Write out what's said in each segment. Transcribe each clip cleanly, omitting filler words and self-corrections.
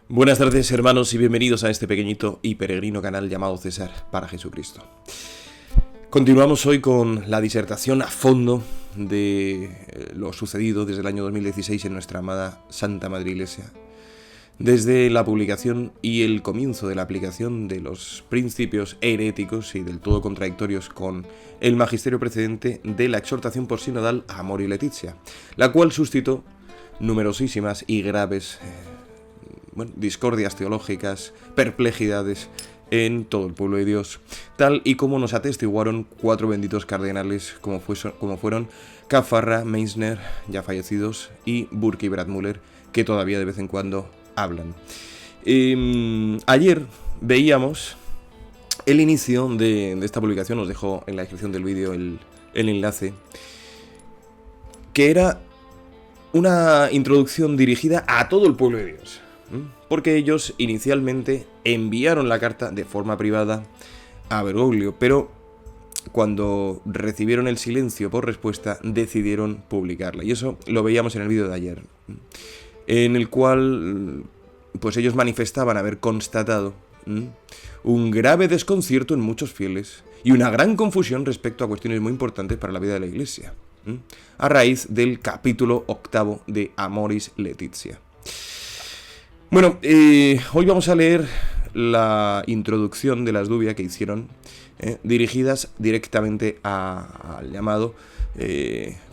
Buenas tardes, hermanos, y bienvenidos a este pequeñito y peregrino canal llamado César para Jesucristo. Continuamos hoy con la disertación a fondo de lo sucedido desde el año 2016 en nuestra amada Santa Madre Iglesia, desde la publicación y el comienzo de la aplicación de los principios heréticos y del todo contradictorios con el magisterio precedente de la exhortación por sinodal Amoris Laetitia, la cual suscitó numerosísimas y graves discordias teológicas, perplejidades en todo el pueblo de Dios, tal y como nos atestiguaron cuatro benditos cardenales como fueron Caffarra, Meissner, ya fallecidos, y Burke y Bradmüller, que todavía de vez en cuando hablan. Ayer veíamos el inicio de esta publicación, os dejo en la descripción del vídeo el enlace, que era una introducción dirigida a todo el pueblo de Dios. Porque ellos inicialmente enviaron la carta de forma privada a Bergoglio, pero cuando recibieron el silencio por respuesta decidieron publicarla. Y eso lo veíamos en el vídeo de ayer, en el cual pues ellos manifestaban haber constatado un grave desconcierto en muchos fieles y una gran confusión respecto a cuestiones muy importantes para la vida de la Iglesia, a raíz del capítulo 8 de Amoris Laetitia. Bueno, hoy vamos a leer la introducción de las dubias que hicieron, dirigidas directamente al llamado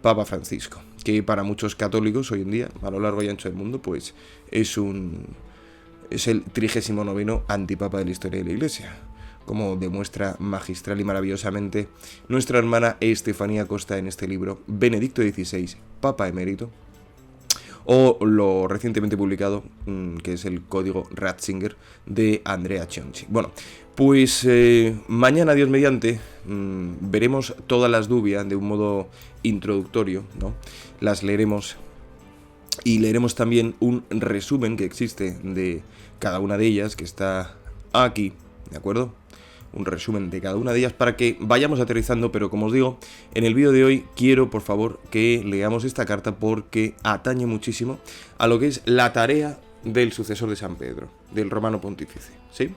Papa Francisco, que para muchos católicos hoy en día, a lo largo y ancho del mundo, pues es el 39º antipapa de la historia de la Iglesia, como demuestra magistral y maravillosamente nuestra hermana Estefanía Costa en este libro, Benedicto XVI, Papa Emérito, o lo recientemente publicado, que es el Código Ratzinger de Andrea Cionci. Bueno, pues mañana, Dios mediante, veremos todas las dubias de un modo introductorio, ¿no? Las leeremos y leeremos también un resumen que existe de cada una de ellas, que está aquí, ¿de acuerdo? Un resumen de cada una de ellas para que vayamos aterrizando, pero como os digo, en el vídeo de hoy quiero, por favor, que leamos esta carta porque atañe muchísimo a lo que es la tarea del sucesor de San Pedro, del romano pontífice, ¿sí?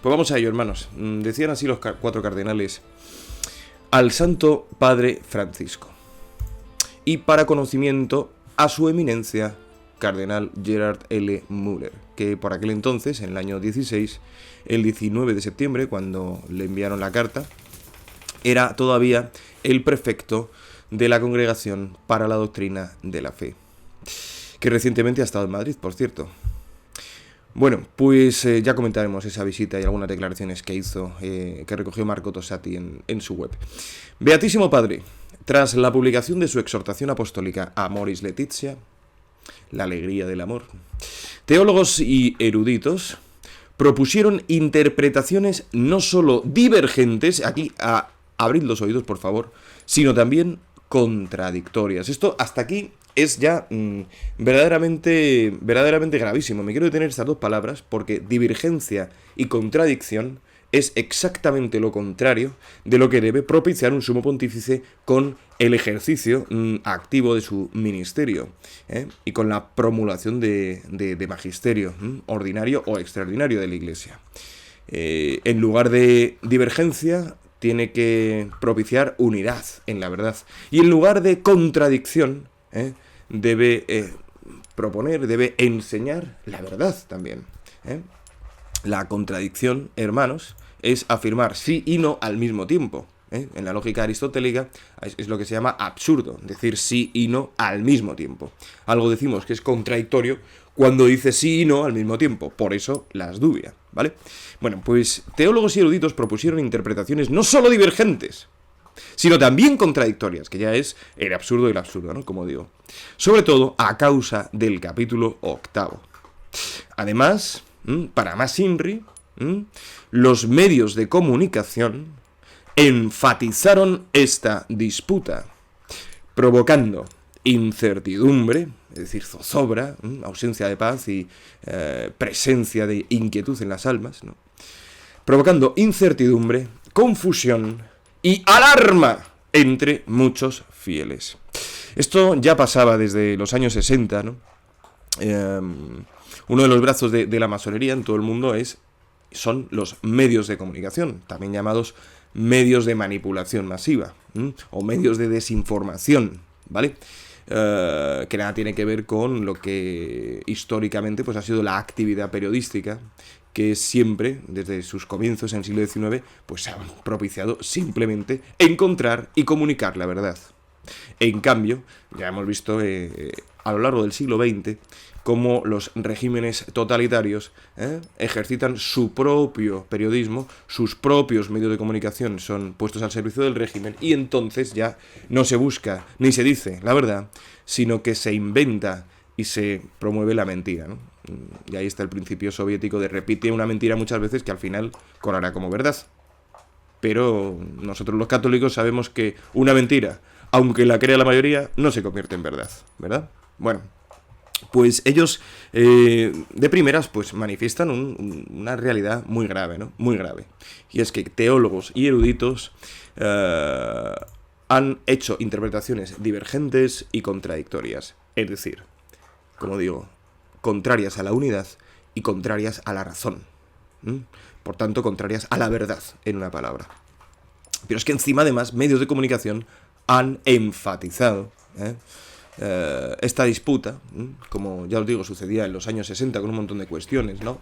Pues vamos a ello, hermanos. Decían así los cuatro cardenales: al Santo Padre Francisco, y para conocimiento a su eminencia, Cardenal Gerhard L. Müller, que por aquel entonces, en el año 16, el 19 de septiembre, cuando le enviaron la carta, era todavía el prefecto de la Congregación para la Doctrina de la Fe, que recientemente ha estado en Madrid, por cierto. Bueno, pues ya comentaremos esa visita y algunas declaraciones que hizo, que recogió Marco Tossati en su web. Beatísimo Padre, tras la publicación de su exhortación apostólica Amoris Laetitia, la alegría del amor, teólogos y eruditos propusieron interpretaciones no solo divergentes, aquí abrid los oídos por favor, sino también contradictorias. Esto hasta aquí es ya verdaderamente gravísimo. Me quiero detener estas dos palabras porque divergencia y contradicción es exactamente lo contrario de lo que debe propiciar un sumo pontífice con el ejercicio activo de su ministerio, y con la promulgación de magisterio ordinario o extraordinario de la Iglesia. En lugar de divergencia, tiene que propiciar unidad en la verdad. Y en lugar de contradicción, debe proponer, debe enseñar la verdad también. La contradicción, hermanos, es afirmar sí y no al mismo tiempo. En la lógica aristotélica es lo que se llama absurdo, decir sí y no al mismo tiempo. Algo decimos que es contradictorio cuando dice sí y no al mismo tiempo, por eso las dubias, ¿vale? Bueno, pues teólogos y eruditos propusieron interpretaciones no solo divergentes, sino también contradictorias, que ya es el absurdo y el absurdo, ¿no? Como digo. Sobre todo a causa del capítulo 8. Además, para más INRI, los medios de comunicación enfatizaron esta disputa, provocando incertidumbre, es decir, zozobra, ausencia de paz y presencia de inquietud en las almas, ¿no? Provocando incertidumbre, confusión y alarma entre muchos fieles. Esto ya pasaba desde los años 60, ¿no? Uno de los brazos de la masonería en todo el mundo son los medios de comunicación, también llamados medios de manipulación masiva, o medios de desinformación, ¿vale? Que nada tiene que ver con lo que históricamente pues ha sido la actividad periodística, que siempre, desde sus comienzos en el siglo XIX, pues ha propiciado simplemente encontrar y comunicar la verdad. En cambio, ya hemos visto a lo largo del siglo XX cómo los regímenes totalitarios ejercitan su propio periodismo, sus propios medios de comunicación son puestos al servicio del régimen, y entonces ya no se busca ni se dice la verdad, sino que se inventa y se promueve la mentira, ¿no? Y ahí está el principio soviético de repite una mentira muchas veces que al final colará como verdad. Pero nosotros los católicos sabemos que una mentira, aunque la crea la mayoría, no se convierte en verdad, ¿verdad? Bueno, pues ellos de primeras pues manifiestan una realidad muy grave, ¿no? Muy grave. Y es que teólogos y eruditos han hecho interpretaciones divergentes y contradictorias. Es decir, como digo, contrarias a la unidad y contrarias a la razón. Por tanto, contrarias a la verdad, en una palabra. Pero es que encima, además, medios de comunicación han enfatizado esta disputa, como ya os digo, sucedía en los años 60 con un montón de cuestiones, ¿no?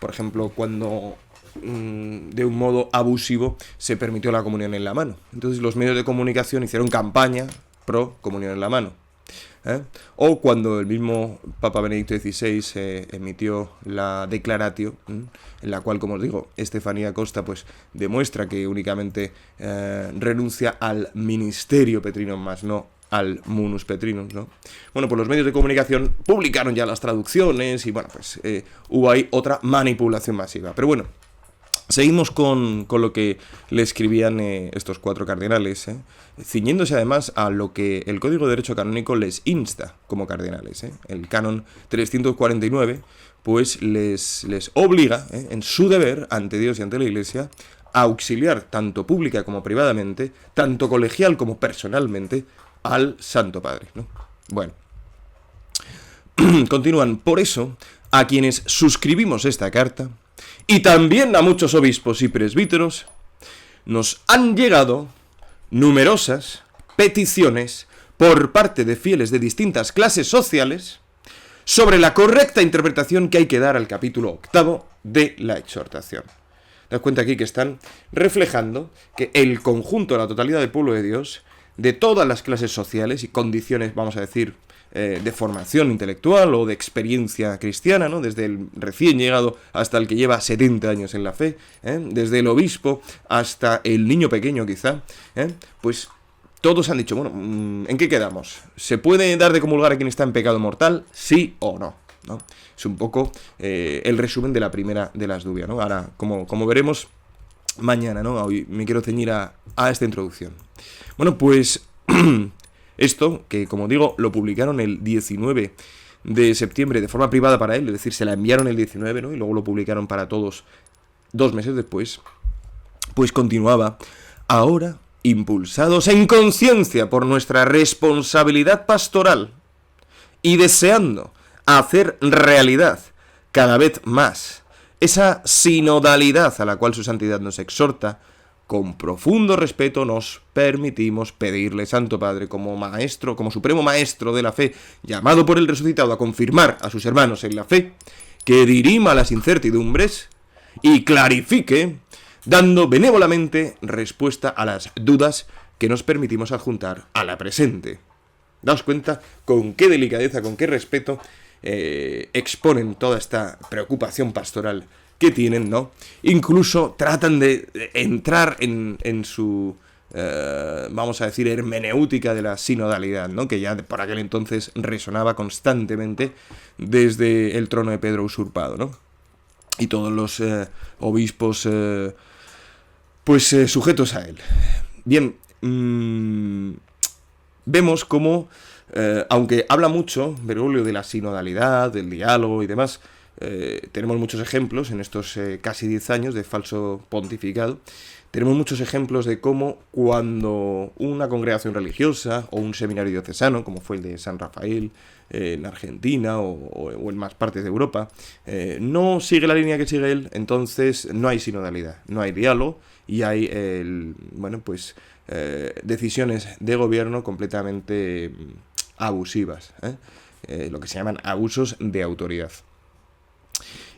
Por ejemplo, cuando de un modo abusivo se permitió la comunión en la mano. Entonces los medios de comunicación hicieron campaña pro comunión en la mano. O cuando el mismo Papa Benedicto XVI emitió la Declaratio, en la cual, como os digo, Estefanía Costa pues demuestra que únicamente renuncia al ministerio petrino, más no al munus petrinum, ¿no? Bueno, pues los medios de comunicación publicaron ya las traducciones y bueno, pues hubo ahí otra manipulación masiva. Pero bueno, seguimos con lo que le escribían estos cuatro cardenales, ciñéndose además a lo que el Código de Derecho Canónico les insta como cardenales. El canon 349 pues les obliga en su deber ante Dios y ante la Iglesia a auxiliar tanto pública como privadamente, tanto colegial como personalmente, al Santo Padre, ¿no? Bueno, continúan. Por eso, a quienes suscribimos esta carta, y también a muchos obispos y presbíteros, nos han llegado numerosas peticiones por parte de fieles de distintas clases sociales sobre la correcta interpretación que hay que dar al capítulo 8 de la exhortación. Daos cuenta aquí que están reflejando que el conjunto, la totalidad del pueblo de Dios, de todas las clases sociales y condiciones, vamos a decir, de formación intelectual o de experiencia cristiana, ¿no? Desde el recién llegado hasta el que lleva 70 años en la fe, desde el obispo hasta el niño pequeño quizá, pues todos han dicho, bueno, ¿en qué quedamos? ¿Se puede dar de comulgar a quien está en pecado mortal? ¿Sí o no? ¿No? Es un poco el resumen de la primera de las dudas, ¿no? Ahora, como veremos mañana, ¿no? Hoy me quiero ceñir a esta introducción. Bueno, pues esto, que como digo, lo publicaron el 19 de septiembre de forma privada para él, es decir, se la enviaron el 19, ¿no? Y luego lo publicaron para todos 2 meses después, pues continuaba. Ahora, impulsados en conciencia por nuestra responsabilidad pastoral y deseando hacer realidad cada vez más esa sinodalidad a la cual su santidad nos exhorta, con profundo respeto nos permitimos pedirle, Santo Padre, como maestro, como supremo maestro de la fe, llamado por el resucitado a confirmar a sus hermanos en la fe, que dirima las incertidumbres y clarifique, dando benévolamente respuesta a las dudas que nos permitimos adjuntar a la presente. Daos cuenta con qué delicadeza, con qué respeto exponen toda esta preocupación pastoral que tienen, ¿no? Incluso tratan de entrar en su, vamos a decir, hermenéutica de la sinodalidad, ¿no? Que ya por aquel entonces resonaba constantemente desde el trono de Pedro usurpado, ¿no? Y todos los obispos, sujetos a él. Bien, vemos cómo, aunque habla mucho Bergoglio de la sinodalidad, del diálogo y demás, Tenemos muchos ejemplos en estos casi 10 años de falso pontificado. Tenemos muchos ejemplos de cómo cuando una congregación religiosa o un seminario diocesano, como fue el de San Rafael en Argentina o en más partes de Europa, no sigue la línea que sigue él, entonces no hay sinodalidad, no hay diálogo y hay decisiones de gobierno completamente abusivas, lo que se llaman abusos de autoridad.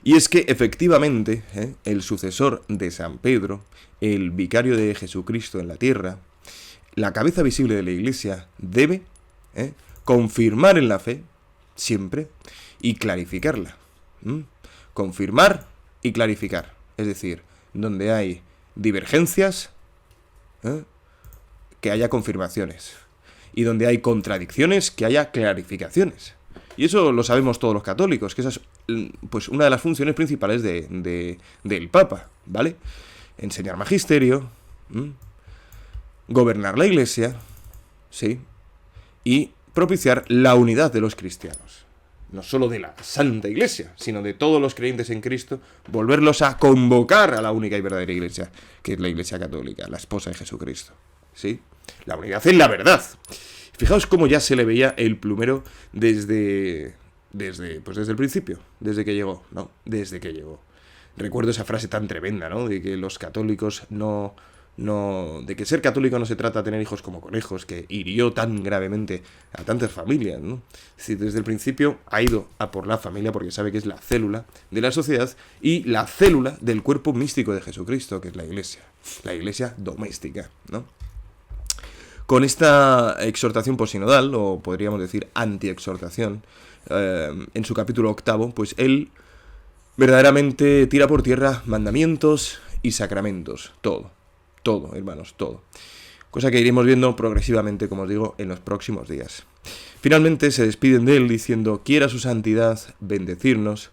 Y es que efectivamente el sucesor de San Pedro, el vicario de Jesucristo en la tierra, la cabeza visible de la Iglesia, debe confirmar en la fe siempre y clarificarla. Confirmar y clarificar. Es decir, donde hay divergencias, que haya confirmaciones. Y donde hay contradicciones, que haya clarificaciones. Y eso lo sabemos todos los católicos, que esa es pues una de las funciones principales del Papa, ¿vale? Enseñar magisterio, gobernar la Iglesia, ¿sí? Y propiciar la unidad de los cristianos. No solo de la Santa Iglesia, sino de todos los creyentes en Cristo, volverlos a convocar a la única y verdadera Iglesia, que es la Iglesia Católica, la esposa de Jesucristo, ¿sí? La unidad en la verdad. Fijaos cómo ya se le veía el plumero desde el principio, desde que llegó, ¿no? Desde que llegó. Recuerdo esa frase tan tremenda, ¿no? De que los católicos de que ser católico no se trata de tener hijos como conejos, que hirió tan gravemente a tantas familias, ¿no? Es decir, desde el principio ha ido a por la familia porque sabe que es la célula de la sociedad y la célula del cuerpo místico de Jesucristo, que es la Iglesia doméstica, ¿no? Con esta exhortación posinodal, o podríamos decir anti-exhortación, en su capítulo 8, pues él verdaderamente tira por tierra mandamientos y sacramentos. Todo, hermanos, todo. Cosa que iremos viendo progresivamente, como os digo, en los próximos días. Finalmente se despiden de él diciendo: quiera su santidad bendecirnos,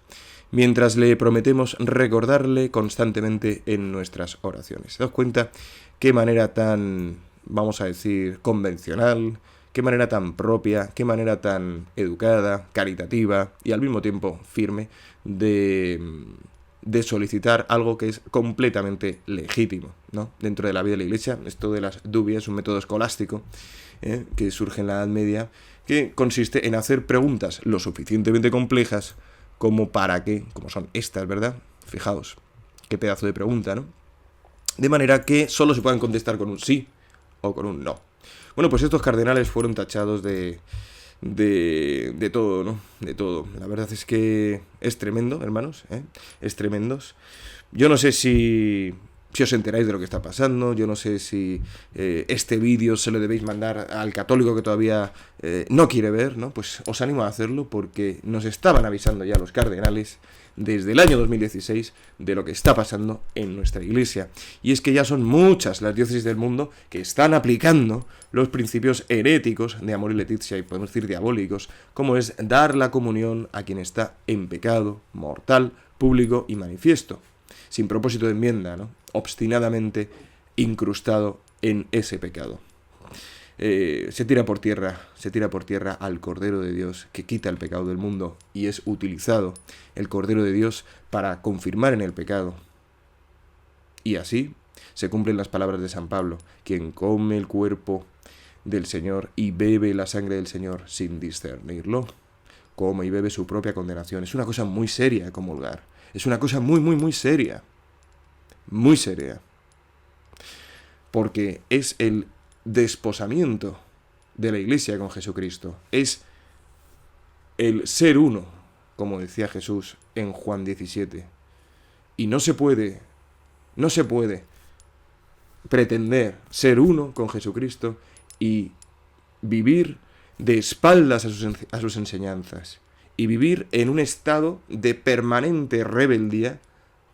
mientras le prometemos recordarle constantemente en nuestras oraciones. ¿Se das cuenta qué manera tan, vamos a decir, convencional, qué manera tan propia, qué manera tan educada, caritativa y al mismo tiempo firme de solicitar algo que es completamente legítimo, ¿no? Dentro de la vida de la Iglesia? Esto de las dubias es un método escolástico que surge en la Edad Media, que consiste en hacer preguntas lo suficientemente complejas como para que, como son estas, ¿verdad? Fijaos, qué pedazo de pregunta, ¿no? De manera que solo se puedan contestar con un sí o con un no. Bueno, pues estos cardenales fueron tachados de todo, ¿no? De todo. La verdad es que es tremendo, hermanos, es tremendo. Yo no sé si os enteráis de lo que está pasando, yo no sé si este vídeo se lo debéis mandar al católico que todavía no quiere ver, ¿no? Pues os animo a hacerlo porque nos estaban avisando ya los cardenales desde el año 2016 de lo que está pasando en nuestra Iglesia. Y es que ya son muchas las diócesis del mundo que están aplicando los principios heréticos de Amor y Leticia, y podemos decir diabólicos, como es dar la comunión a quien está en pecado mortal, público y manifiesto, sin propósito de enmienda, ¿no? Obstinadamente incrustado en ese pecado. Se tira por tierra al Cordero de Dios que quita el pecado del mundo, y es utilizado el Cordero de Dios para confirmar en el pecado. Y así se cumplen las palabras de San Pablo: quien come el cuerpo del Señor y bebe la sangre del Señor sin discernirlo, come y bebe su propia condenación. Es una cosa muy seria comulgar, es una cosa muy, muy, muy seria, porque es el desposamiento de la Iglesia con Jesucristo, es el ser uno, como decía Jesús en Juan 17, y no se puede pretender ser uno con Jesucristo y vivir de espaldas a sus enseñanzas, y vivir en un estado de permanente rebeldía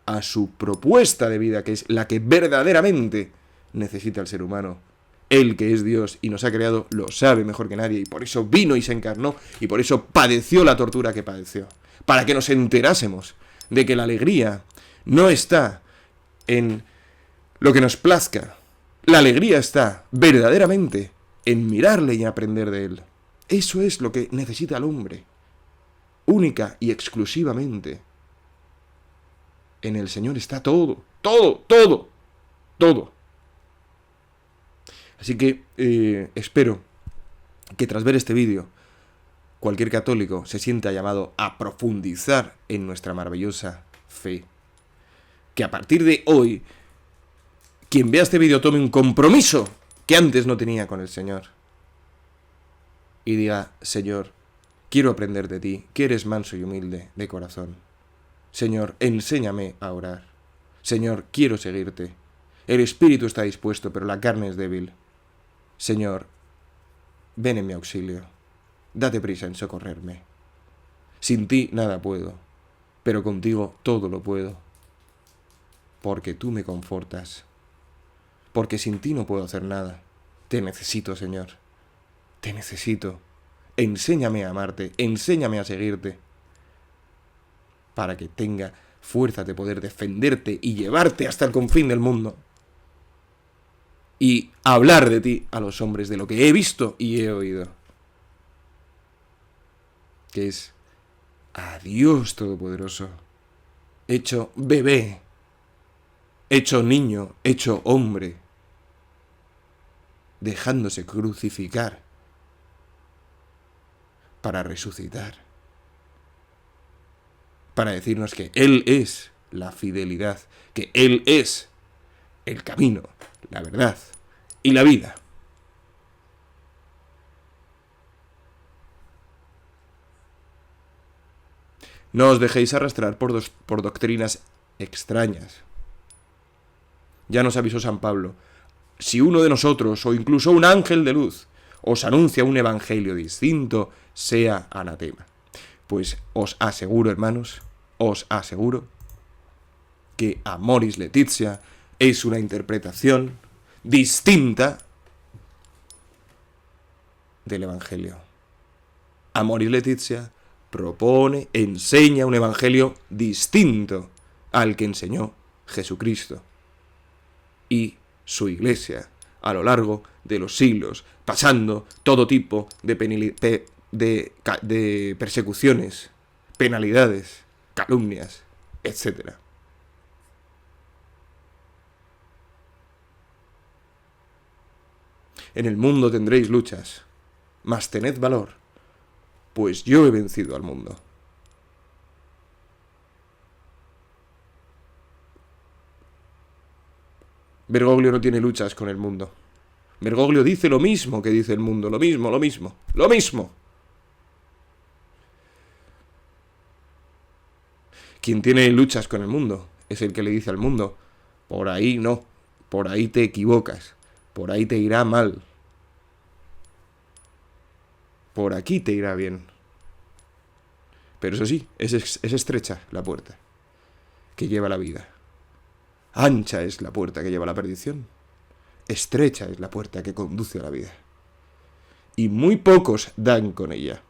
a su propuesta de vida, que es la que verdaderamente necesita el ser humano. Él, que es Dios y nos ha creado, lo sabe mejor que nadie, y por eso vino y se encarnó, y por eso padeció la tortura que padeció, para que nos enterásemos de que la alegría no está en lo que nos plazca. La alegría está verdaderamente en mirarle y aprender de él. Eso es lo que necesita el hombre, única y exclusivamente. En el Señor está todo, todo, todo, todo. Así que espero que tras ver este vídeo, cualquier católico se sienta llamado a profundizar en nuestra maravillosa fe. Que a partir de hoy, quien vea este vídeo tome un compromiso que antes no tenía con el Señor. Y diga, Señor, quiero aprender de ti, que eres manso y humilde de corazón. Señor, enséñame a orar. Señor, quiero seguirte. El espíritu está dispuesto, pero la carne es débil. Señor, ven en mi auxilio. Date prisa en socorrerme. Sin ti nada puedo, pero contigo todo lo puedo. Porque tú me confortas. Porque sin ti no puedo hacer nada. Te necesito, Señor. Te necesito. Enséñame a amarte, enséñame a seguirte. Para que tenga fuerza de poder defenderte y llevarte hasta el confín del mundo. Y hablar de ti a los hombres de lo que he visto y he oído. Que es a Dios Todopoderoso, hecho bebé, hecho niño, hecho hombre, dejándose crucificar para resucitar, para decirnos que Él es la fidelidad, que Él es el camino, la verdad y la vida. No os dejéis arrastrar por doctrinas extrañas. Ya nos avisó San Pablo, si uno de nosotros, o incluso un ángel de luz, os anuncia un evangelio distinto, sea anatema. Pues os aseguro, hermanos, os aseguro que Amoris Laetitia es una interpretación distinta del evangelio. Amoris Laetitia propone, enseña un evangelio distinto al que enseñó Jesucristo y su iglesia a lo largo de los siglos, pasando todo tipo de persecuciones, penalidades, calumnias, etc. En el mundo tendréis luchas, mas tened valor, pues yo he vencido al mundo. Bergoglio no tiene luchas con el mundo. Bergoglio dice lo mismo que dice el mundo, lo mismo. Quien tiene luchas con el mundo es el que le dice al mundo, por ahí no, por ahí te equivocas, por ahí te irá mal. Por aquí te irá bien. Pero eso sí, es estrecha la puerta que lleva a la vida. Ancha es la puerta que lleva a la perdición. Estrecha es la puerta que conduce a la vida. Y muy pocos dan con ella.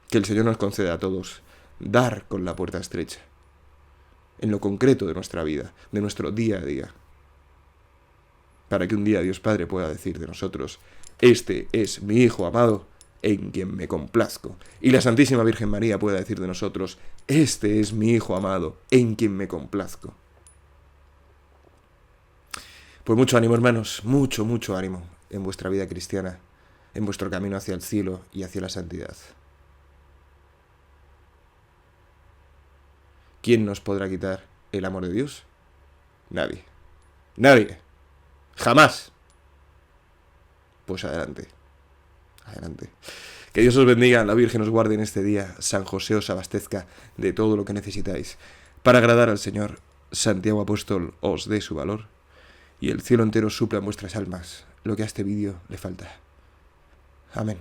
Que el Señor nos conceda a todos dar con la puerta estrecha. En lo concreto de nuestra vida, de nuestro día a día. Para que un día Dios Padre pueda decir de nosotros, este es mi Hijo amado, en quien me complazco. Y la Santísima Virgen María pueda decir de nosotros, este es mi Hijo amado, en quien me complazco. Pues mucho ánimo, hermanos, mucho ánimo en vuestra vida cristiana, en vuestro camino hacia el cielo y hacia la santidad. ¿Quién nos podrá quitar el amor de Dios? Nadie. Nadie. Jamás. Pues adelante. Adelante. Que Dios os bendiga, la Virgen os guarde en este día, San José os abastezca de todo lo que necesitáis. Para agradar al Señor, Santiago Apóstol os dé su valor y el cielo entero supla en vuestras almas lo que a este vídeo le falta. Amén.